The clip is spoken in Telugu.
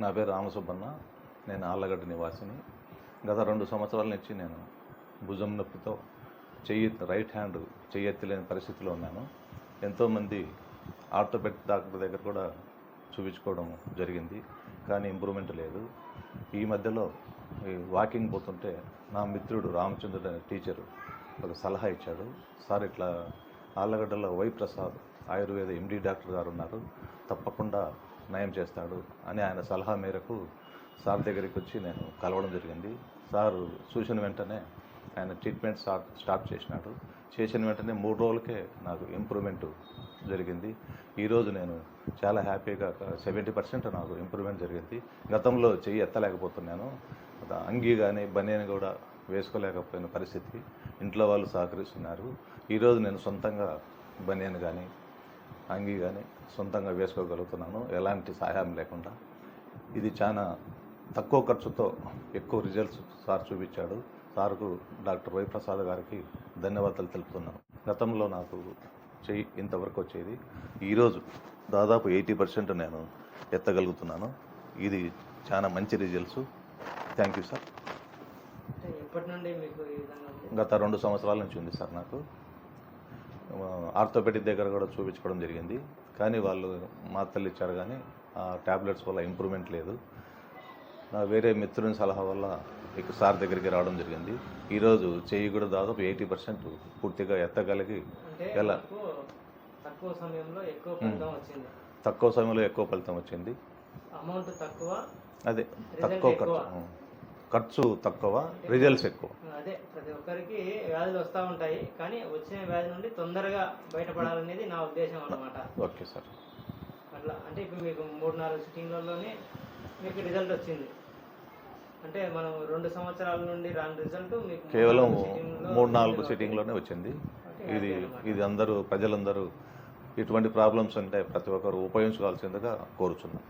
నా పేరు రామసుబ్బన్న. నేను ఆళ్ళగడ్డ నివాసిని. గత 2 సంవత్సరాల నుంచి నేను భుజం నొప్పితో రైట్ హ్యాండ్ చెయ్యెత్తలేని పరిస్థితిలో ఉన్నాను. ఎంతోమంది ఆర్థోపెడిక్ డాక్టర్ దగ్గర కూడా చూపించుకోవడం జరిగింది, కానీ ఇంప్రూవ్మెంట్ లేదు. ఈ మధ్యలో వాకింగ్ పోతుంటే నా మిత్రుడు రామచంద్రుడు అనే టీచరు ఒక సలహా ఇచ్చాడు. సార్, ఇట్లా ఆళ్ళగడ్డలో వై ప్రసాద్ ఆయుర్వేద ఎండి డాక్టర్ గారు ఉన్నారు, తప్పకుండా నయం చేస్తాడు అని ఆయన సలహా మేరకు సార్ దగ్గరికి వచ్చి నేను కలవడం జరిగింది. సార్ చూసిన వెంటనే ఆయన ట్రీట్మెంట్ స్టార్ట్ చేసినాడు. చేసిన వెంటనే 3 రోజులకే నాకు ఇంప్రూవ్మెంట్ జరిగింది. ఈరోజు నేను చాలా హ్యాపీగా 70% నాకు ఇంప్రూవ్మెంట్ జరిగింది. గతంలో చెయ్యి ఎత్తలేకపోతున్నాను, అంగీ కానీ బనియన్ కూడా వేసుకోలేకపోయిన పరిస్థితి. ఇంట్లో వాళ్ళు సహకరిస్తున్నారు. ఈరోజు నేను సొంతంగా బనియన్ కానీ అంగీ కానీ సొంతంగా వేసుకోగలుగుతున్నాను, ఎలాంటి సహాయం లేకుండా. ఇది చాలా తక్కువ ఖర్చుతో ఎక్కువ రిజల్ట్స్ సార్ చూపించాడు. సార్కు డాక్టర్ వై ప్రసాద్ గారికి ధన్యవాదాలు తెలుపుతున్నాను. గతంలో నాకు చెయ్యి ఇంతవరకు వచ్చేది, ఈరోజు దాదాపు 80% నేను ఎత్తగలుగుతున్నాను. ఇది చాలా మంచి రిజల్ట్స్. Thank you sir. గత 2 సంవత్సరాల నుంచి ఉంది సార్. నాకు ఆర్థోపెడిక్ దగ్గర కూడా చూపించుకోవడం జరిగింది, కానీ వాళ్ళు మాత్రలు ఇచ్చారు, కానీ ఆ ట్యాబ్లెట్స్ వల్ల ఇంప్రూవ్మెంట్ లేదు. నా వేరే మిత్రుని సలహా వల్ల ఇక సార్ దగ్గరికి రావడం జరిగింది. ఈరోజు చెయ్యి కూడా దాదాపు 80% పూర్తిగా ఎత్తగలిగి ఎలా తక్కువ సమయంలో ఎక్కువ ఫలితం వచ్చింది. అమౌంట్ తక్కువ, అదే తక్కువ ఖర్చు తక్కువ, రిజల్ట్స్ ఎక్కువ. అదే ప్రతి ఒక్కరికి వ్యాధులు వస్తూ ఉంటాయి, కానీ వచ్చిన వ్యాధి నుండి తొందరగా బయటపడాలనేది నా ఉద్దేశం అన్నమాట. Okay sir. అట్లా అంటే ఇప్పుడు మీకు 3-4 సిట్టింగ్లలోనే మీకు రిజల్ట్ వచ్చింది. అంటే మనం 2 సంవత్సరాల నుండి రాని రిజల్ట్ మీకు కేవలం 3-4 సిట్టింగ్లోనే వచ్చింది. ఇది ప్రజలందరూ ఇటువంటి ప్రాబ్లమ్స్ అంటే ప్రతి ఒక్కరు ఉపయోగించుకోవాల్సిందిగా కోరుచున్నాం.